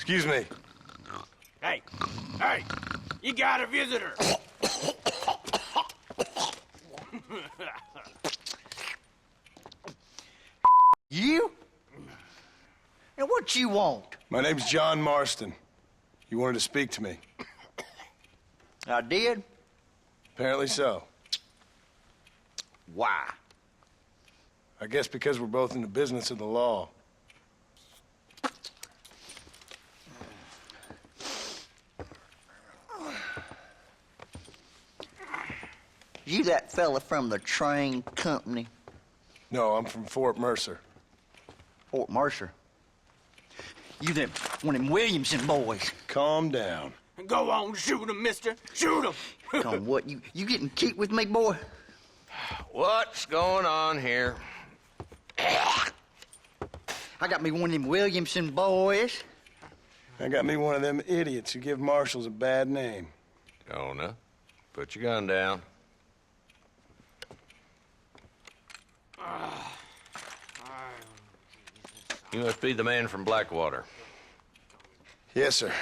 Excuse me. Hey, you got a visitor. You? And what you want? My name's John Marston. You wanted to speak to me. I did? Apparently so. Why? I guess because we're both in the business of the law. You that fella from the train company? No, I'm from Fort Mercer. Fort Mercer? You them one of them Williamson boys? Calm down. Go on, shoot him, mister. Shoot him. Come on, what, you getting cute with me, boy? What's going on here? I got me one of them Williamson boys. I got me one of them idiots who give marshals a bad name. Jonah, put your gun down. You must be the man from Blackwater. Yes, sir.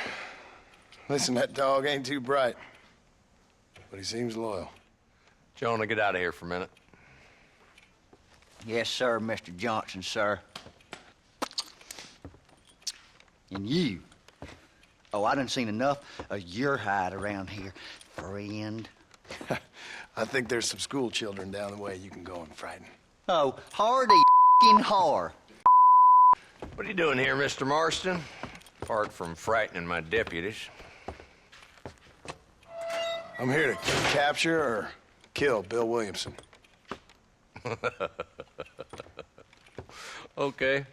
Listen, that dog ain't too bright, but he seems loyal. Jonah, get out of here for a minute. Yes, sir, Mr. Johnson, sir. And you? Oh, I done seen enough of your hide around here, friend. I think there's some school children down the way you can go and frighten. Oh, hardy f***ing har. What are you doing here, Mr. Marston? Apart from frightening my deputies. I'm here to capture or kill Bill Williamson. Okay.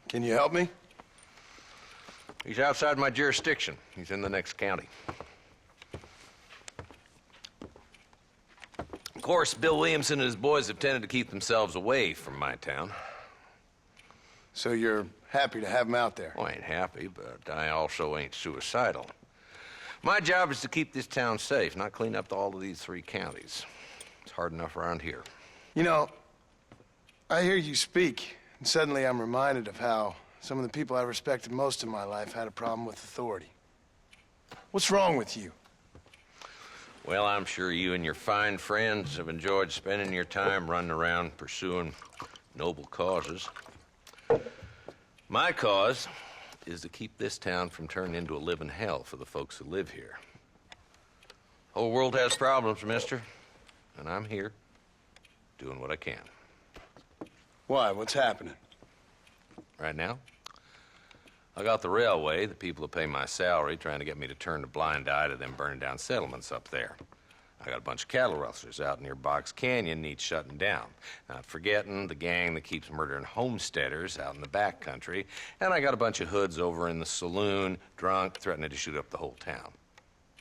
Can you help me? He's outside my jurisdiction. He's in the next county. Of course, Bill Williamson and his boys have tended to keep themselves away from my town. So you're happy to have him out there? Well, I ain't happy, but I also ain't suicidal. My job is to keep this town safe, not clean up all of these 3 counties. It's hard enough around here. You know, I hear you speak, and suddenly I'm reminded of how some of the people I respected most in my life had a problem with authority. What's wrong with you? Well, I'm sure you and your fine friends have enjoyed spending your time running around pursuing noble causes. My cause is to keep this town from turning into a living hell for the folks who live here. Whole world has problems, mister, and I'm here doing what I can. Why? What's happening? Right now, I got the railway, the people who pay my salary, trying to get me to turn a blind eye to them burning down settlements up there. I got a bunch of cattle rustlers out near Box Canyon needs shutting down. Not forgetting the gang that keeps murdering homesteaders out in the back country. And I got a bunch of hoods over in the saloon, drunk, threatening to shoot up the whole town.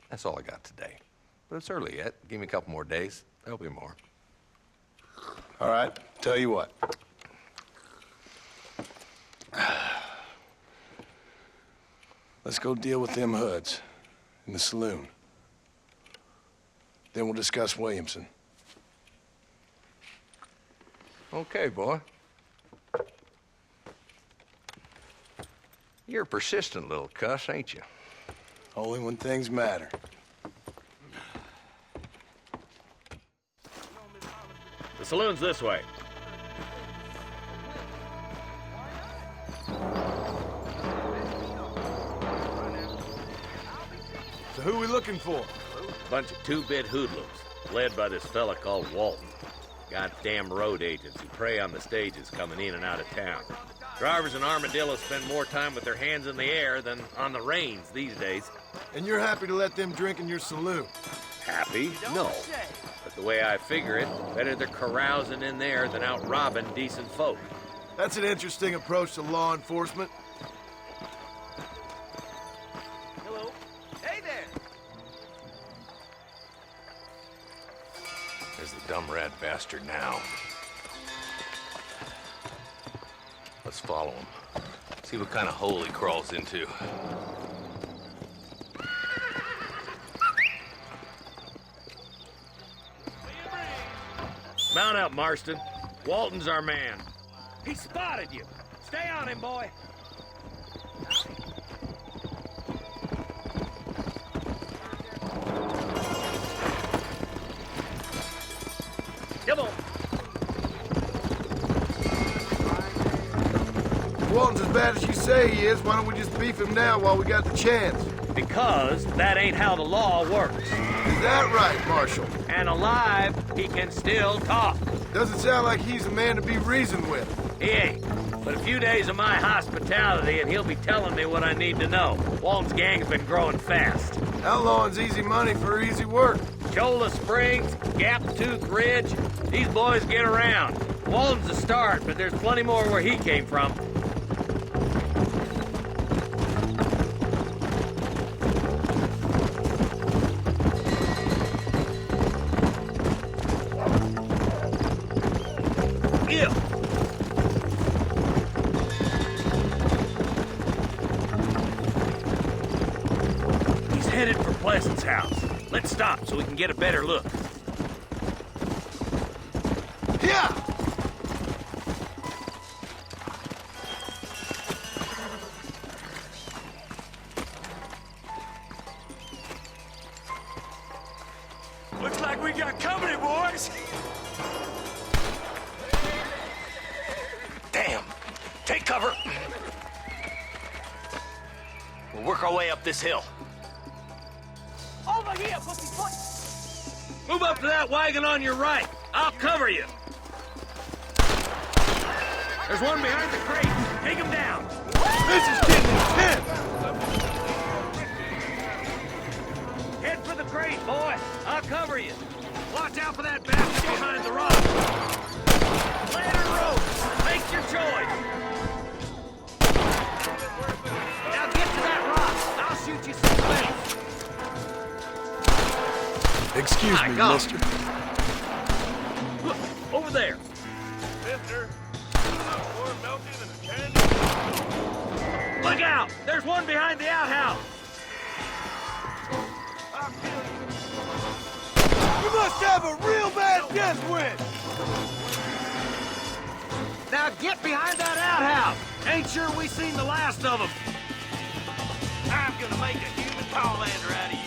That's all I got today. But it's early yet. Give me a couple more days. There'll be more. All right, tell you what. Let's go deal with them hoods in the saloon. Then we'll discuss Williamson. Okay, boy. You're a persistent little cuss, ain't you? Only when things matter. The saloon's this way. So who are we looking for? Bunch of two-bit hoodlums, led by this fella called Walton. Goddamn road agents who prey on the stages coming in and out of town. Drivers in Armadillo spend more time with their hands in the air than on the reins these days. And you're happy to let them drink in your saloon? Happy? No. But the way I figure it, better they're carousing in there than out robbing decent folk. That's an interesting approach to law enforcement. Hello. Hey there. There's the dumb rat bastard now. Let's follow him. See what kind of hole he crawls into. Mount up, Marston. Walton's our man. He spotted you. Stay on him, boy. Come on. If Walton's as bad as you say he is, why don't we just beef him now while we got the chance? Because that ain't how the law works. Is that right, Marshal? And alive, he can still talk. Doesn't sound like he's a man to be reasoned with. He ain't. But a few days of my hospitality and he'll be telling me what I need to know. Walton's gang's been growing fast. Outlawing's easy money for easy work. Cholla Springs, Gap Tooth Ridge, these boys get around. Walton's a start, but there's plenty more where he came from. Yeah. He's headed for Pleasant's house. Let's stop so we can get a better look. Yeah! Looks like we got company, boys. Damn. Take cover. We'll work our way up this hill. Over here, pussyfoot. Move up to that wagon on your right. I'll cover you. There's one behind the crate. Take him down. This is getting intense! Head for the crate, boy. I'll cover you. Watch out for that bastard behind the rock. Land or rope. Make your choice. Now get to that rock. I'll shoot you some space. Excuse My me, God. mister. Look, over there. Mister, more melty than a candy. Look out! There's one behind the outhouse. I'll kill you. You must have a real bad death wish! Now get behind that outhouse. Ain't sure we seen the last of them. I'm gonna make a human Powerlander out of you.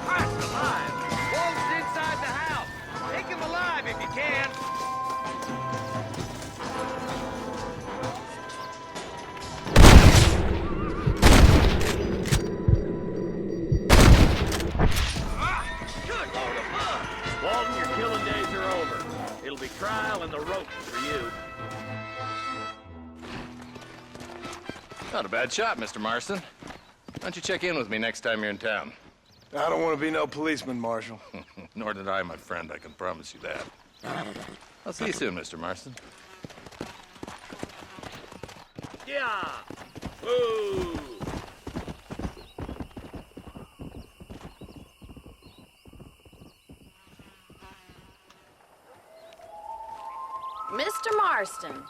Christ alive! Walton's inside the house. Take him alive if you can. Good Lord above! Walton, your killing days are over. It'll be trial and the ropes for you. Not a bad shot, Mr. Marston. Why don't you check in with me next time you're in town? I don't want to be no policeman, Marshal. Nor did I, my friend. I can promise you that. I'll see you soon, Mr. Marston. Yeah! Woo! Mr. Marston,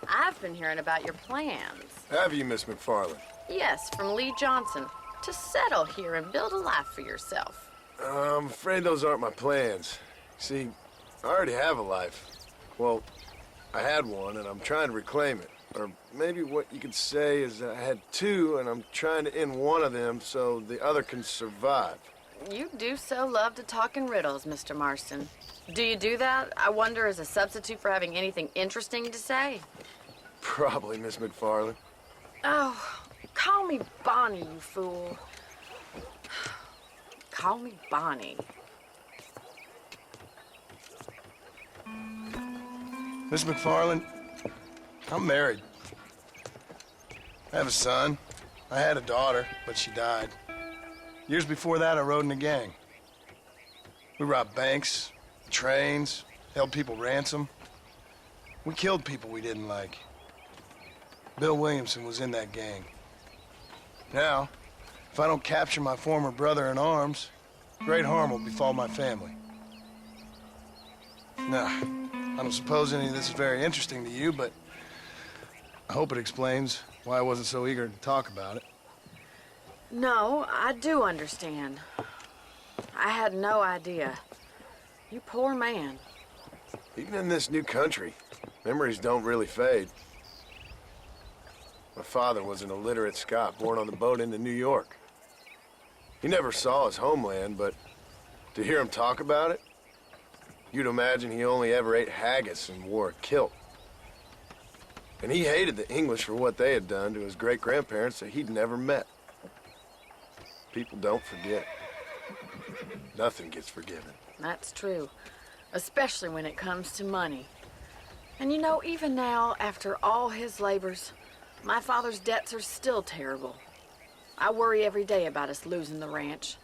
I've been hearing about your plans. Have you, Miss McFarland? Yes, from Lee Johnson, to settle here and build a life for yourself. I'm afraid those aren't my plans. See, I already have a life. Well, I had one, and I'm trying to reclaim it. Or maybe what you could say is I had two, and I'm trying to end one of them so the other can survive. You do so love to talk in riddles, Mr. Marston. Do you do that, I wonder, as a substitute for having anything interesting to say? Probably, Miss McFarland. Oh, call me Bonnie, you fool. Call me Bonnie. Miss McFarland, I'm married. I have a son. I had a daughter, but she died. Years before that, I rode in a gang. We robbed banks, trains, held people ransom. We killed people we didn't like. Bill Williamson was in that gang. Now, if I don't capture my former brother in arms, great harm will befall my family. Now, I don't suppose any of this is very interesting to you, but I hope it explains why I wasn't so eager to talk about it. No, I do understand. I had no idea. You poor man. Even in this new country, memories don't really fade. My father was an illiterate Scot born on the boat into New York. He never saw his homeland, but to hear him talk about it, you'd imagine he only ever ate haggis and wore a kilt. And he hated the English for what they had done to his great-grandparents that he'd never met. People don't forget. Nothing gets forgiven. That's true, especially when it comes to money. And you know, even now, after all his labors, my father's debts are still terrible. I worry every day about us losing the ranch.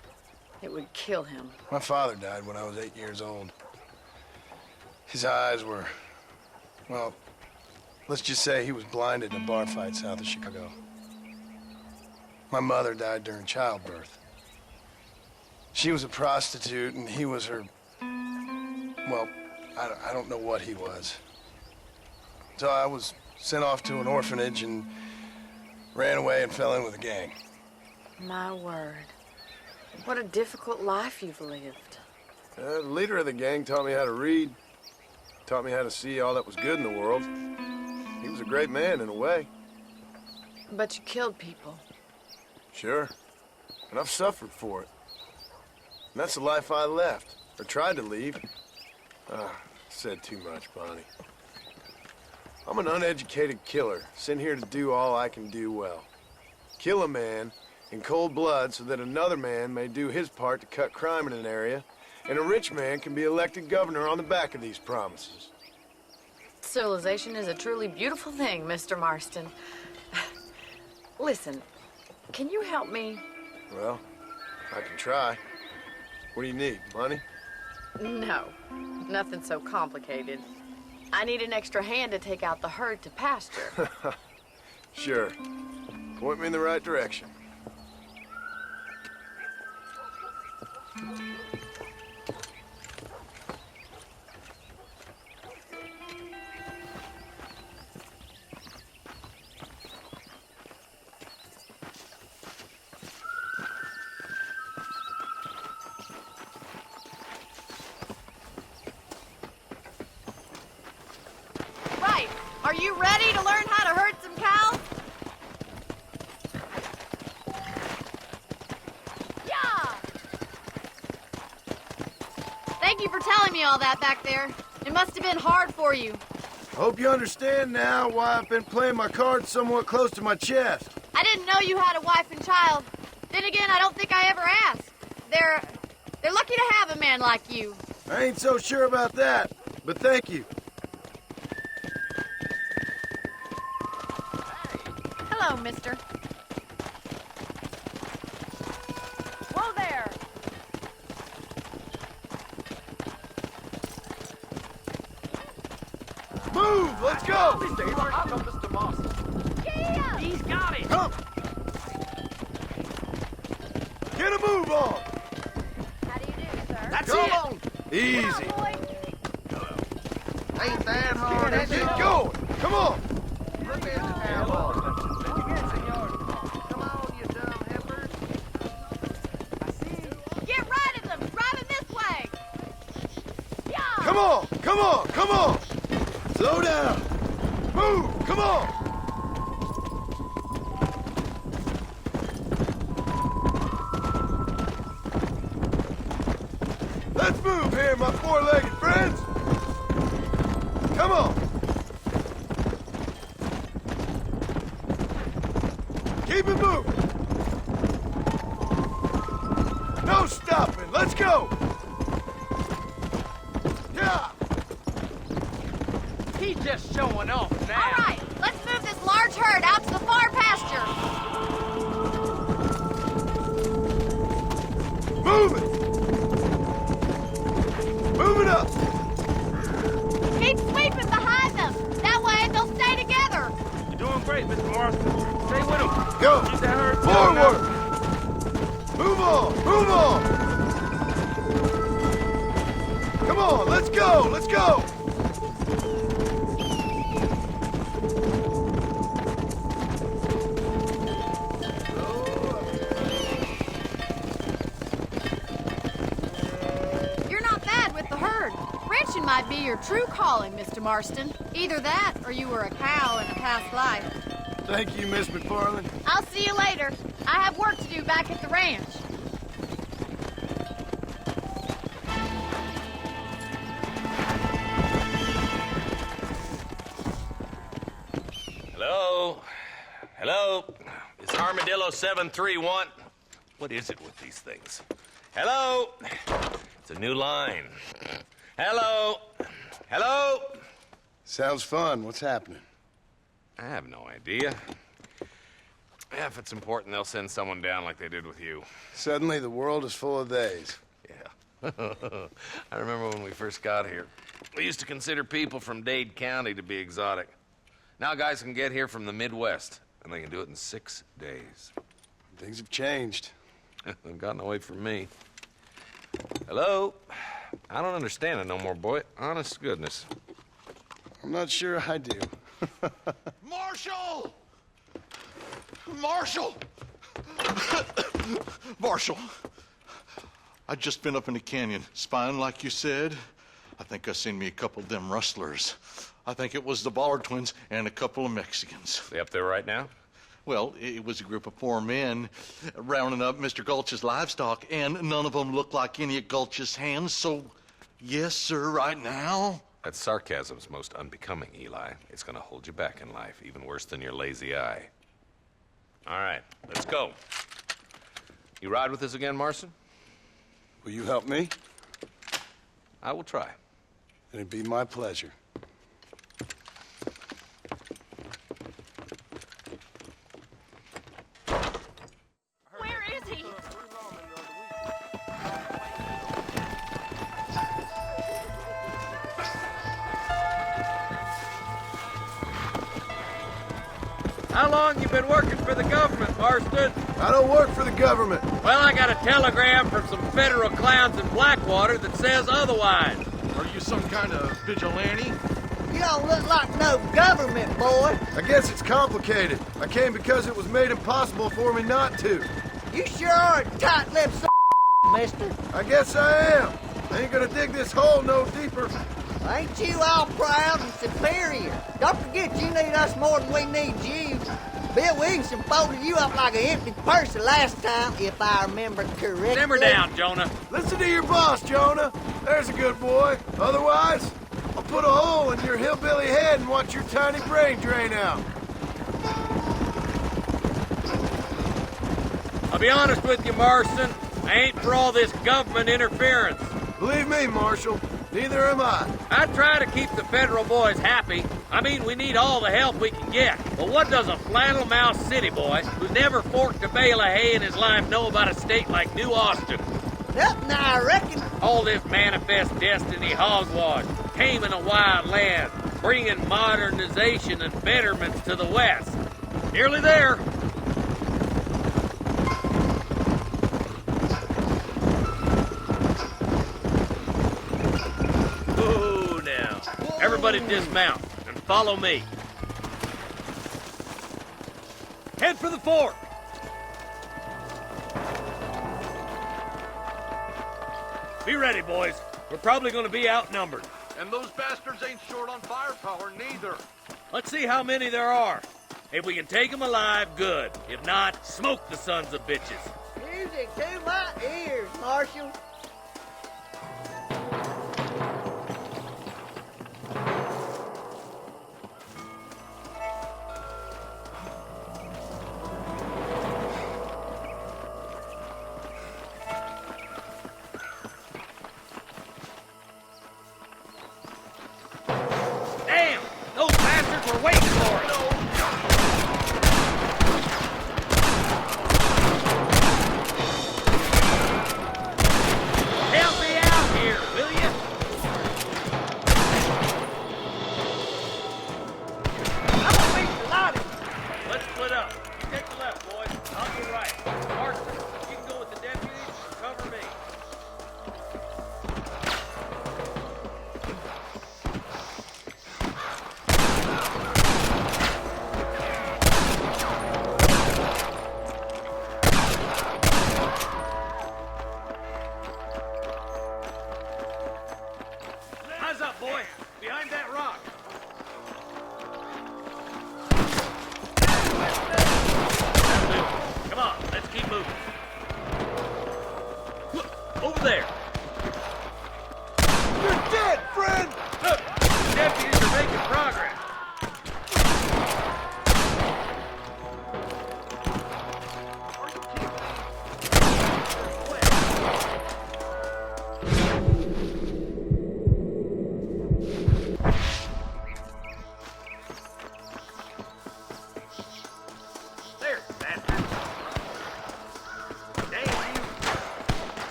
It would kill him. My father died when I was 8 years old. His eyes were, well, let's just say he was blinded in a bar fight south of Chicago. My mother died during childbirth. She was a prostitute, and he was her, well, I don't know what he was. So I was sent off to an orphanage and ran away and fell in with a gang. My word. What a difficult life you've lived. The leader of the gang taught me how to read, taught me how to see all that was good in the world. He was a great man in a way. But you killed people. Sure. And I've suffered for it. And that's the life I left, or tried to leave. Said too much, Bonnie. I'm an uneducated killer, sent here to do all I can do well. Kill a man in cold blood so that another man may do his part to cut crime in an area, and a rich man can be elected governor on the back of these promises. Civilization is a truly beautiful thing, Mr. Marston. Listen, can you help me? Well, I can try. What do you need, money? No, nothing so complicated. I need an extra hand to take out the herd to pasture. Sure. Point me in the right direction. Right. Are you ready to learn how to herd some cows? Yeah! Thank you for telling me all that back there. It must have been hard for you. Hope you understand now why I've been playing my cards somewhat close to my chest. I didn't know you had a wife and child. Then again, I don't think I ever asked. They're lucky to have a man like you. I ain't so sure about that, but thank you. Hello, mister. Whoa there! Move! Let's go! Yeah! He's got it. Come! Get a move on! How do you do, sir? That's Come it. on! Easy. boy. Ain't that hard, is it? Get going! Come on! Get right at them! Drive them this way! Yeah! Come on! Come on! Come on! Slow down! Move! Come on! Let's move here, my four-legged friends! Come on! Keep it moving! No stopping! Let's go! Yeah! He's just showing off now. All right, let's move this large herd out to the far pasture. Move it! Move it up! Keep sweeping behind them. That way they'll stay together. You're doing great, Mr. Marston. Stay with him. Go! Keep that herd going now. Forward! Move on! Move on! Come on, let's go! Let's go! You're not bad with the herd. Ranching might be your true calling, Mr. Marston. Either that or you were a cow in a past life. Thank you, Miss McFarland. I'll see you later. I have work to do back at the ranch. Hello? Hello? It's Armadillo 731. What is it with these things? Hello? It's a new line. Hello? Hello? Sounds fun. What's happening? I have no idea. Yeah, if it's important, they'll send someone down like they did with you. Suddenly, the world is full of days. Yeah. I remember when we first got here. We used to consider people from Dade County to be exotic. Now guys can get here from the Midwest, and they can do it in 6 days. Things have changed. They've gotten away from me. Hello? I don't understand it no more, boy. Honest to goodness. I'm not sure I do. Marshal! Marshal! Marshal, I'd just been up in the canyon, spying like you said. I think I seen me a couple of them rustlers. I think it was the Ballard twins and a couple of Mexicans. They up there right now? Well, it was a group of 4 men rounding up Mr. Gulch's livestock, and none of them looked like any of Gulch's hands, so yes, sir, right now. That sarcasm's most unbecoming, Eli. It's gonna hold you back in life, even worse than your lazy eye. All right, let's go. You ride with us again, Marston? Will you help me? I will try. It'd be my pleasure. Where is he? How long you been working for the government, Marston? I don't work for the government. Well, I got a telegram from some federal clowns in Blackwater that says otherwise. Are you some kind of vigilante? You don't look like no government, boy. I guess it's complicated. I came because it was made impossible for me not to. You sure are a tight-lipped mister. I guess I am. I ain't gonna dig this hole no deeper. Ain't you all proud and superior? Don't forget you need us more than we need you. Bill Williamson folded you up like an empty purse the last time, if I remember correctly. Simmer down, Jonah. Listen to your boss, Jonah. There's a good boy. Otherwise, I'll put a hole in your hillbilly head and watch your tiny brain drain out. I'll be honest with you, Marston. I ain't for all this government interference. Believe me, Marshal, neither am I. I try to keep the federal boys happy. I mean, we need all the help we can get. But what does a flannel-mouthed city boy who's never forked a bale of hay in his life know about a state like New Austin? Nothing, I reckon. All this manifest destiny hogwash, taming a wild land, bringing modernization and betterments to the West. Nearly there. Ooh, now. Everybody dismount and follow me. Head for the fort. Be ready, boys. We're probably going to be outnumbered. And those bastards ain't short on firepower, neither. Let's see how many there are. If we can take them alive, good. If not, smoke the sons of bitches. Music to my ears, Marshal. Damn! Those bastards were waiting for us! Help me out here, will you? I'm gonna be delighted. Let's split up. You take the left, boys. I'll go right. Marston, you can go with the deputies and cover me. Eyes up, boy. Behind that rock. That'll do. Come on, let's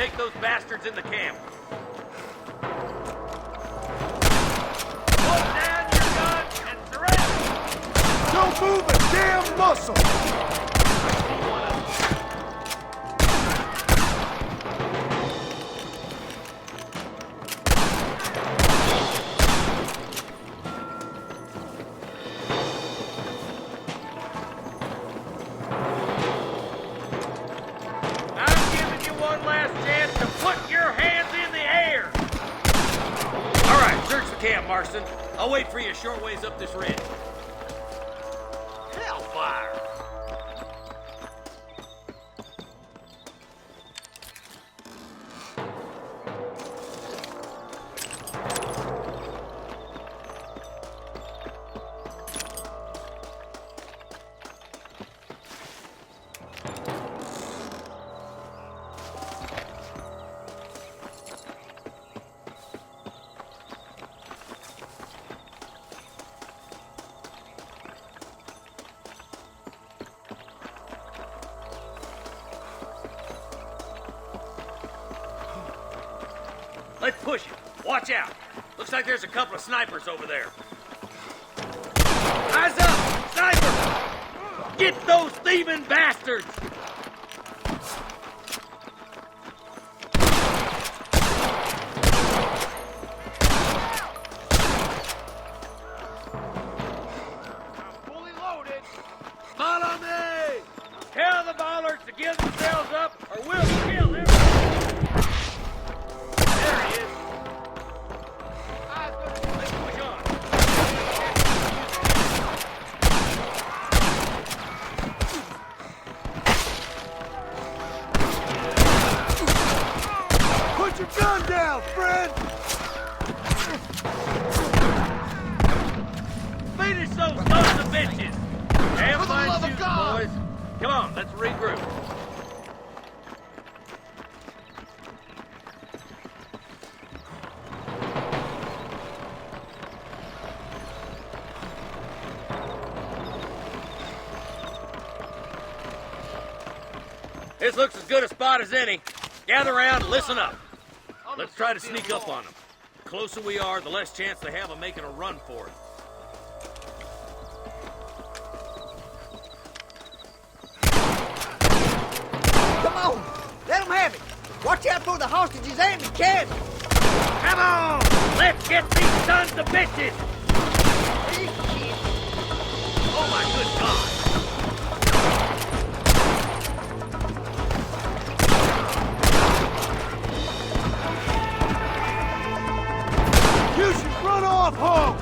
take those bastards in the camp. Put down your gun and surrender! Don't move a damn muscle! I'm giving you one last chance to put your hands in the air! All right, search the camp, Marston. I'll wait for you a short ways up this ridge. Hellfire! Let's push it. Watch out. Looks like there's a couple of snipers over there. Eyes up! Sniper! Get those thieving bastards! I'm fully loaded. Follow me! Tell the bollards to give themselves up or we'll kill them. There he is. Let's push on. Put your gun down, friend! Finish those sons of bitches! Have fun shooting, boys. Come on, let's regroup. This looks as good a spot as any. Gather around and listen up. Let's try to sneak up on them. The closer we are, the less chance they have of making a run for it. Come on, let them have it. Watch out for the hostages and the cabin. Come on! Let's get these sons of bitches! Oh my good God! You should run off home!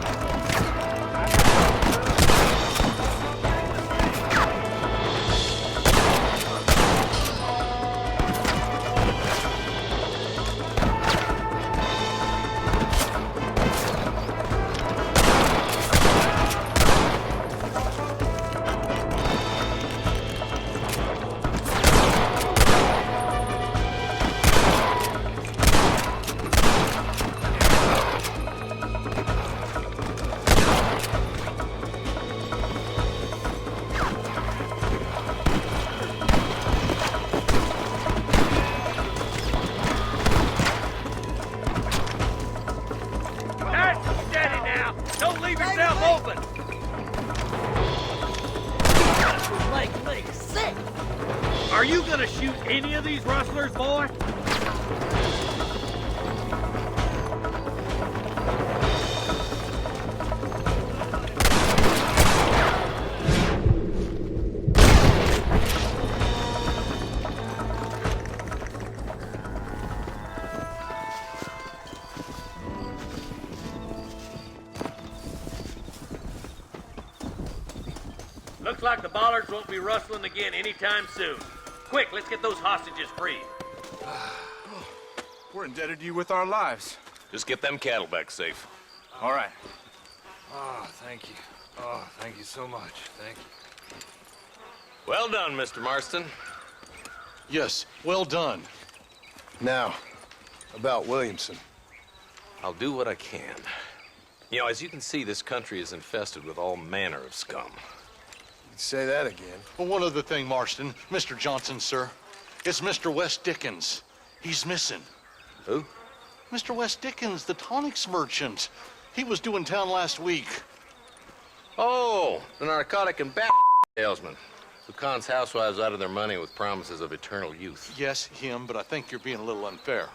That's steady now! Don't leave yourself open! Make me sick. Are you gonna shoot any of these rustlers, boy? Looks like the bollards won't be rustling again anytime soon. Quick, let's get those hostages free. We're indebted to you with our lives. Just get them cattle back safe. All right. Oh, thank you. Oh, thank you so much. Thank you. Well done, Mr. Marston. Yes, well done. Now, about Williamson. I'll do what I can. You know, as you can see, this country is infested with all manner of scum. Say that again. Well, one other thing, Marston. Mr. Johnson, sir. It's Mr. Wes Dickens. He's missing. Who? Mr. West Dickens, the tonics merchant. He was due in town last week. Oh, the narcotic and bat salesman who cons housewives out of their money with promises of eternal youth. Yes, him, but I think you're being a little unfair.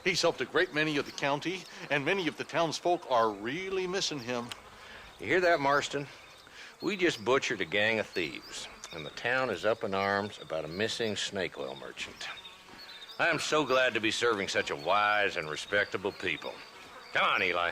He's helped a great many of the county, and many of the townsfolk are really missing him. You hear that, Marston? We just butchered a gang of thieves, and the town is up in arms about a missing snake oil merchant. I am so glad to be serving such a wise and respectable people. Come on, Eli.